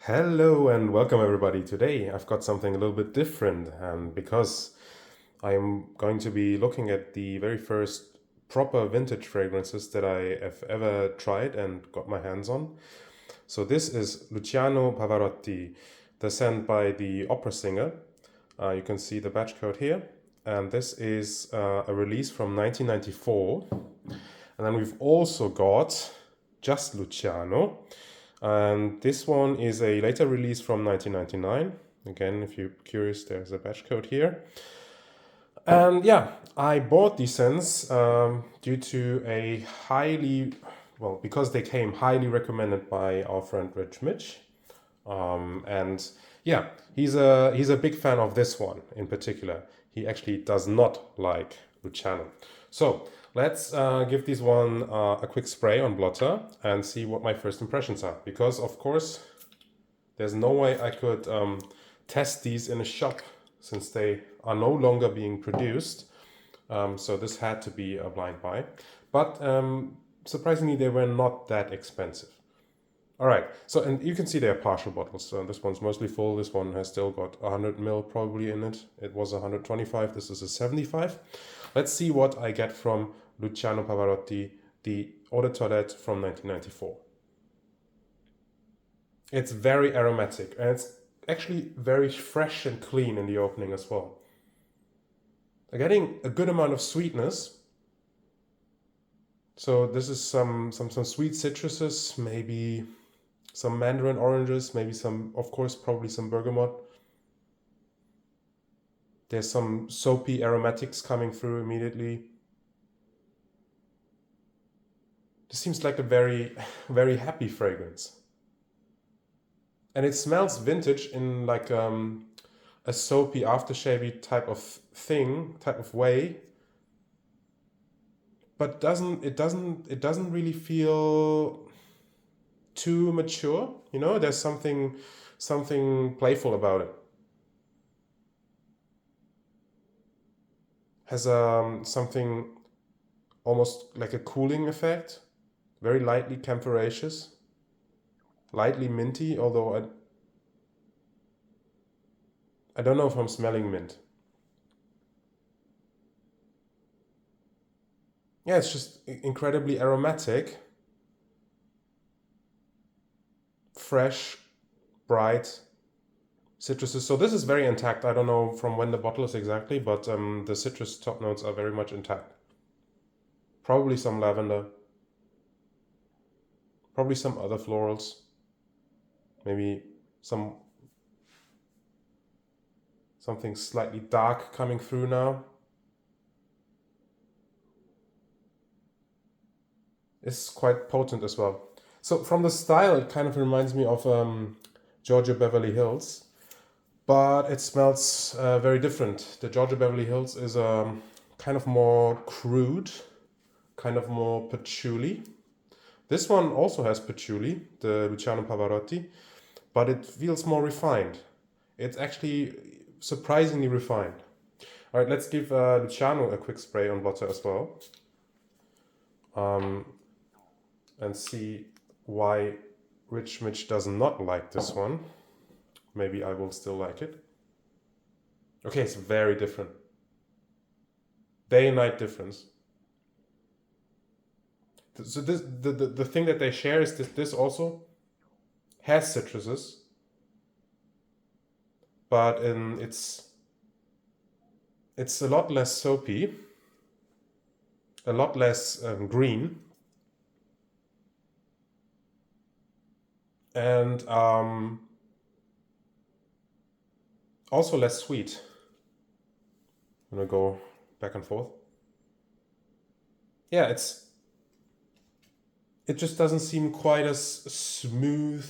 Hello and welcome everybody. Today I've got something a little bit different, and because I'm going to be looking at the very first proper vintage fragrances that I have ever tried and got my hands on. So this is Luciano Pavarotti, the scent by the opera singer. You can see the batch code here, and this is a release from 1994. And then we've also got just Luciano. And this one is a later release from 1999. Again, if you're curious, there's a batch code here. And yeah, I bought these scents due to a because they came highly recommended by our friend Rich Mitch. And yeah, he's a big fan of this one in particular. He actually does not like Luciano. So let's give this one a quick spray on blotter and see what my first impressions are. Because of course, there's no way I could test these in a shop since they are no longer being produced. So this had to be a blind buy. But surprisingly, they were not that expensive. All right, so and you can see they're partial bottles. So this one's mostly full. This one has still got 100 ml probably in it. It was 125. This is a 75. Let's see what I get from Luciano Pavarotti, the Eau de Toilette from 1994. It's very aromatic and it's actually very fresh and clean in the opening as well. I'm getting a good amount of sweetness. So this is some sweet citruses, maybe some mandarin oranges, maybe some, of course, probably some bergamot. There's some soapy aromatics coming through immediately. This seems like a very, very happy fragrance. And it smells vintage in like a soapy aftershavey type of way. But it doesn't really feel too mature. You know, there's something playful about it. Has something almost like a cooling effect, very lightly camphoraceous, lightly minty, although I don't know if I'm smelling mint. Yeah, it's just incredibly aromatic, fresh, bright citruses. So this is very intact. I don't know from when the bottle is exactly, but the citrus top notes are very much intact. Probably some lavender, probably some other florals, maybe something slightly dark coming through now. It's quite potent as well. So from the style, it kind of reminds me of Georgia Beverly Hills, but it smells very different. The Georgia Beverly Hills is kind of more crude, kind of more patchouli. This one also has patchouli, the Luciano Pavarotti, but it feels more refined. It's actually surprisingly refined. All right, let's give Luciano a quick spray on butter as well, and see why Rich Mitch does not like this one. Maybe I will still like it. Okay, it's very different. Day and night difference. So the thing that they share is that this also has citruses, but it's a lot less soapy, a lot less green, and also less sweet. I'm gonna go back and forth. Yeah, it just doesn't seem quite as smooth.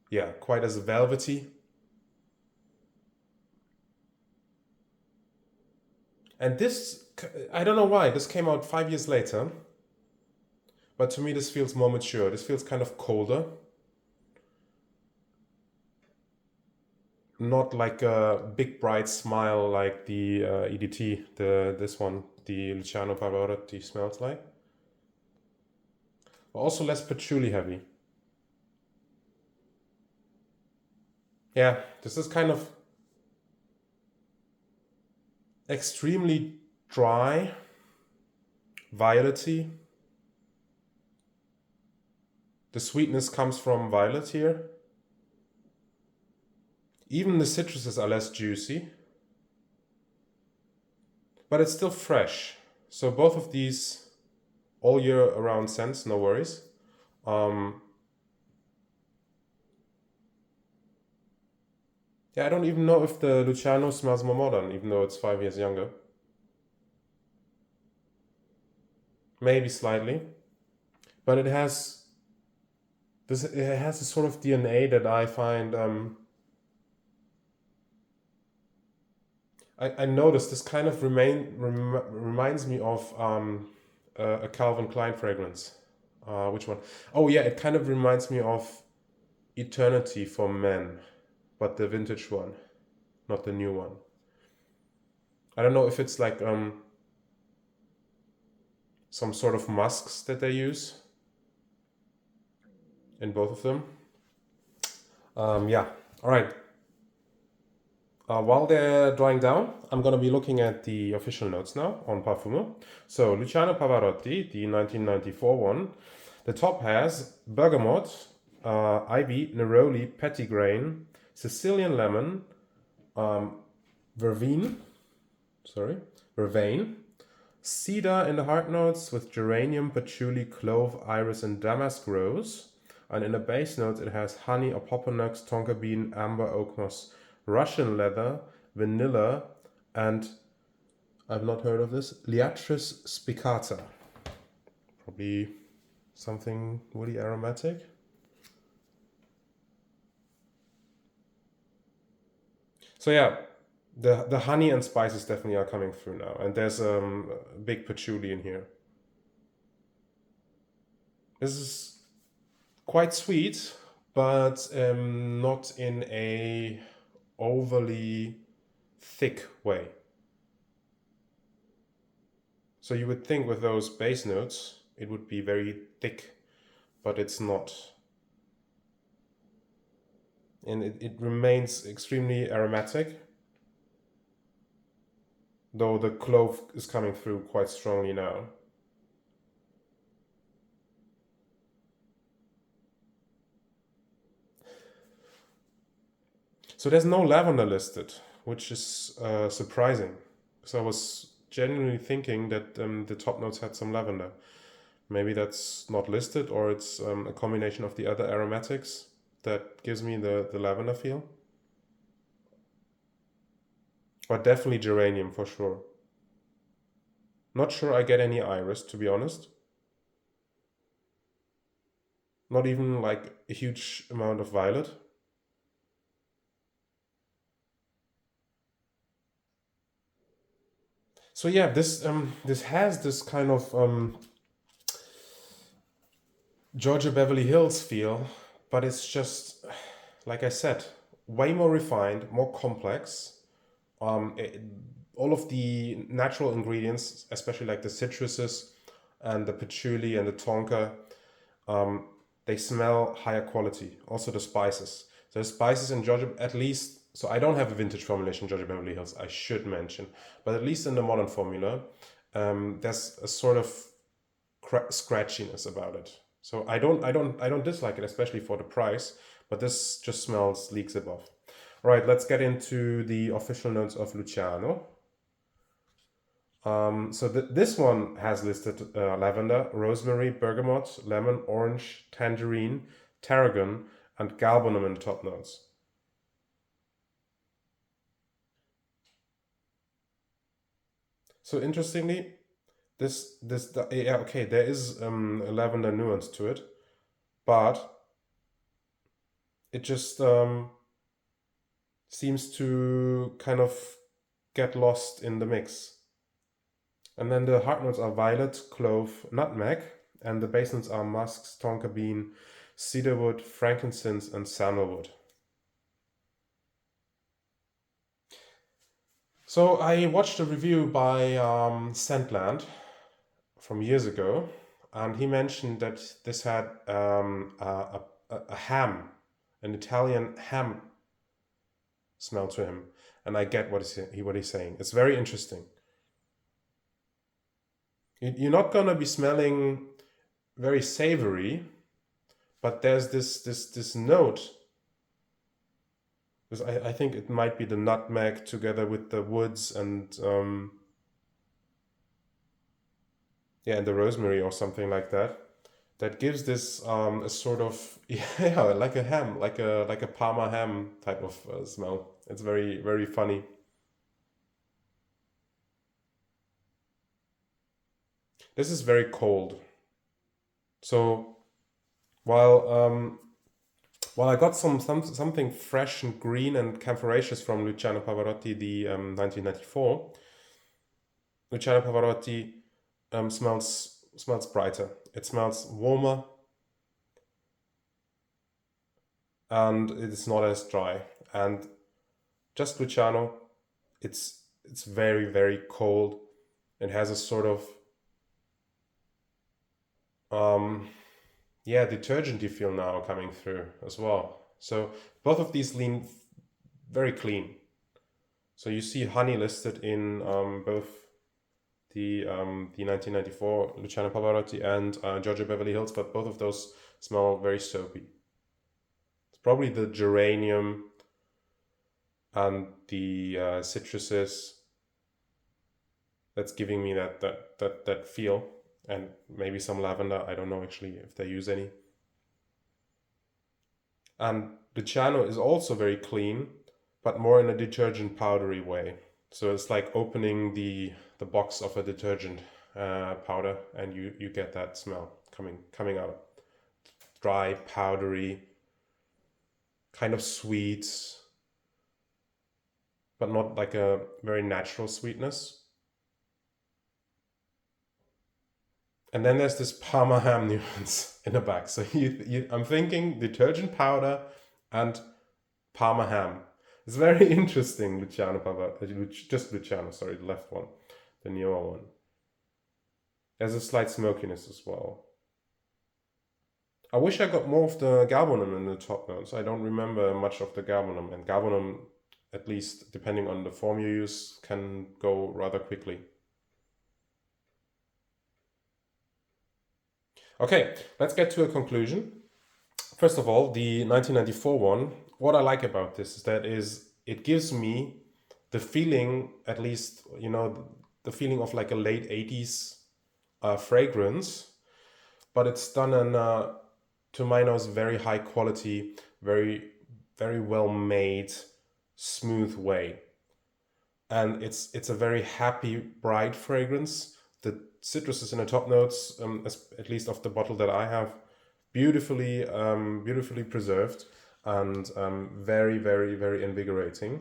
Yeah, quite as velvety. And this, I don't know why, this came out 5 years later, but to me this feels more mature. This feels kind of colder. Not like a big bright smile like the EDT, this one, the Luciano Pavarotti smells like. But also less patchouli heavy. Yeah, this is kind of extremely dry, violety. The sweetness comes from violet here. Even the citruses are less juicy, but it's still fresh. So both of these all year around scents, no worries. Um, yeah, I don't even know if the Luciano smells more modern, even though it's 5 years younger. Maybe slightly, but it has this. It has a sort of DNA that I find. I noticed this kind of reminds me of a Calvin Klein fragrance. Which one? Oh yeah, it kind of reminds me of Eternity for Men, but the vintage one, not the new one. I don't know if it's like some sort of musks that they use in both of them. Yeah. All right. While they're drying down, I'm going to be looking at the official notes now on Parfumo. So, Luciano Pavarotti, the 1994 one. The top has bergamot, ivy, neroli, pettigrain, Sicilian lemon, um, vervein, vervain, cedar in the heart notes with geranium, patchouli, clove, iris, and damask rose. And in the base notes, it has honey, opoponax, tonka bean, amber, oak moss, Russian leather, vanilla, and I've not heard of this, Liatris spicata. Probably something woody aromatic. So yeah, the honey and spices definitely are coming through now, and there's a big patchouli in here. This is quite sweet, but not in a overly thick way. So you would think with those base notes it would be very thick, but it's not. And it remains extremely aromatic, though the clove is coming through quite strongly now. So there's no lavender listed, which is surprising, because I was genuinely thinking that the top notes had some lavender. Maybe that's not listed, or it's a combination of the other aromatics that gives me the lavender feel. But definitely geranium for sure. Not sure I get any iris, to be honest. Not even like a huge amount of violet. So yeah, this has this kind of Georgia Beverly Hills feel, but it's just like I said, way more refined, more complex. It, all of the natural ingredients, especially like the citruses and the patchouli and the tonka, um, they smell higher quality. Also the spices. So the spices in Georgia, at least. So I don't have a vintage formulation in Georgia Beverly Hills. I should mention, but at least in the modern formula, there's a sort of scratchiness about it. So I don't dislike it, especially for the price. But this just smells leagues above. All right, let's get into the official notes of Luciano. So this one has listed lavender, rosemary, bergamot, lemon, orange, tangerine, tarragon, and galbanum in the top notes. So interestingly, yeah, okay, there is a lavender nuance to it, but it just seems to kind of get lost in the mix. And then the heart notes are violet, clove, nutmeg, and the base notes are musks, tonka bean, cedarwood, frankincense, and sandalwood. So I watched a review by Scentland from years ago, and he mentioned that this had a ham, an Italian ham smell to him, and I get what he's saying. It's very interesting. You're not gonna be smelling very savory, but there's this note. Because I think it might be the nutmeg together with the woods and yeah, and the rosemary or something like that. That gives this a sort of yeah, like a ham, like a Parma ham type of smell. It's very very funny. This is very cold. So while while I got something fresh and green and camphoraceous from Luciano Pavarotti, the 1994, Luciano Pavarotti smells brighter. It smells warmer, and it's not as dry. And just Luciano, it's very very cold. It has a sort of yeah, detergenty feel now coming through as well. So both of these lean very clean. So you see honey listed in both the 1994 Luciano Pavarotti and Giorgio Beverly Hills, but both of those smell very soapy. It's probably the geranium and the citruses that's giving me that feel, and maybe some lavender. I don't know actually if they use any. And Luciano is also very clean, but more in a detergent powdery way. So it's like opening the box of a detergent powder, and you get that smell coming out. Dry, powdery, kind of sweet, but not like a very natural sweetness. And then there's this Parma ham nuance in the back. So I'm thinking detergent powder and Parma ham. It's very interesting, Luciano Pavarotti, just Luciano, sorry, the left one, the newer one. There's a slight smokiness as well. I wish I got more of the galbanum in the top notes. I don't remember much of the galbanum, and galbanum, at least depending on the form you use, can go rather quickly. Okay, let's get to a conclusion. First of all, the 1994 one, what I like about this is that it gives me the feeling, at least, you know, the feeling of like a late 80s fragrance, but it's done in, to my nose, very high quality, very, very well made, smooth way. And it's a very happy, bright fragrance. The citruses in the top notes, at least of the bottle that I have, beautifully preserved, and very very very invigorating.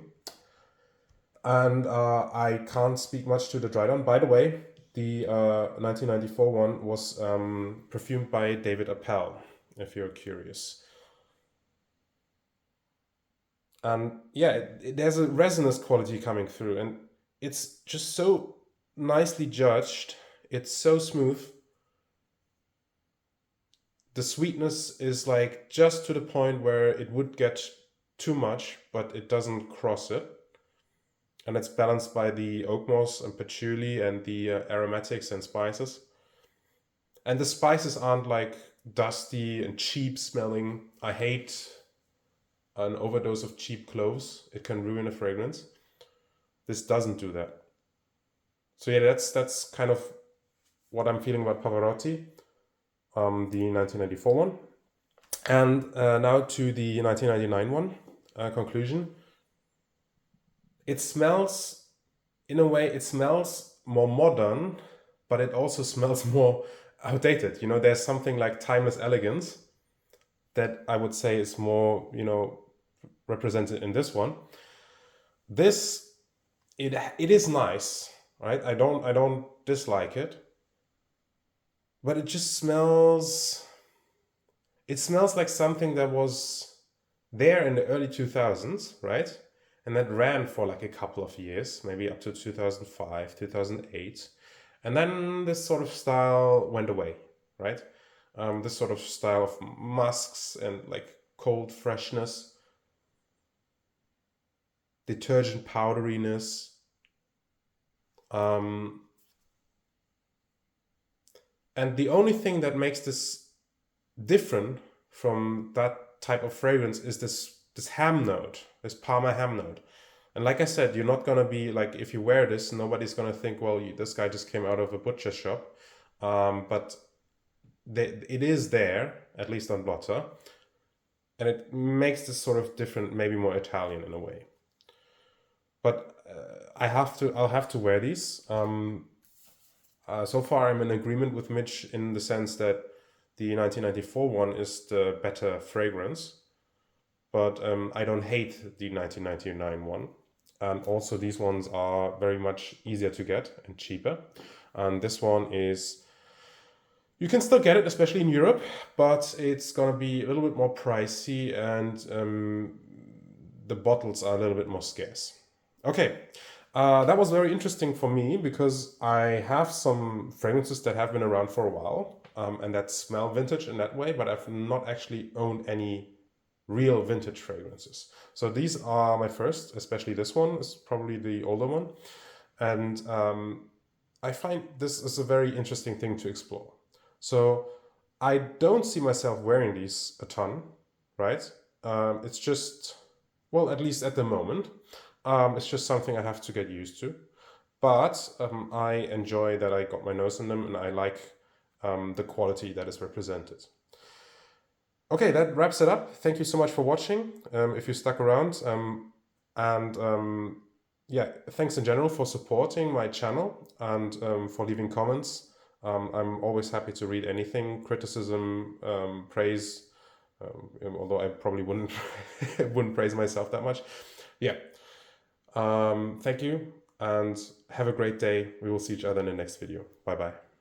And I can't speak much to the dry down. By the way, the 1994 one was perfumed by David Appel, if you're curious. And yeah, there's a resonance quality coming through, and it's just so nicely judged. It's so smooth. The sweetness is like just to the point where it would get too much, but it doesn't cross it. And it's balanced by the oak moss and patchouli and the aromatics and spices. And the spices aren't like dusty and cheap smelling. I hate an overdose of cheap cloves. It can ruin a fragrance. This doesn't do that. So yeah, that's kind of what I'm feeling about Pavarotti, the 1994 one. And now to the 1999 one, conclusion. It smells, in a way, it smells more modern, but it also smells more outdated. You know, there's something like timeless elegance that I would say is more, you know, represented in this one. This, it is nice, right? I don't dislike it, but it just smells, it smells like something that was there in the early 2000s, right? And that ran for like a couple of years, maybe up to 2005, 2008. And then this sort of style went away, right? This sort of style of musks and like cold freshness. detergent powderiness. And the only thing that makes this different from that type of fragrance is this ham note, this Parma ham note. And like I said, you're not gonna be like, if you wear this, nobody's gonna think, well, this guy just came out of a butcher shop. But it is there, at least on blotter, and it makes this sort of different, maybe more Italian in a way. But I'll have to wear these. So far, I'm in agreement with Mitch in the sense that the 1994 one is the better fragrance, but I don't hate the 1999 one. And also, these ones are very much easier to get and cheaper. And this one is, you can still get it, especially in Europe, but it's gonna be a little bit more pricey, and the bottles are a little bit more scarce. Okay, that was very interesting for me because I have some fragrances that have been around for a while and that smell vintage in that way, but I've not actually owned any real vintage fragrances. So these are my first, especially this one is probably the older one. And I find this is a very interesting thing to explore. So I don't see myself wearing these a ton, right? It's just, well, at least at the moment, it's just something I have to get used to. But I enjoy that I got my nose in them, and I like the quality that is represented. Okay, that wraps it up. Thank you so much for watching, if you stuck around. Yeah, thanks in general for supporting my channel and for leaving comments. I'm always happy to read anything, criticism, praise, although I probably wouldn't wouldn't praise myself that much. Yeah. Thank you and have a great day. We will see each other in the next video. Bye bye.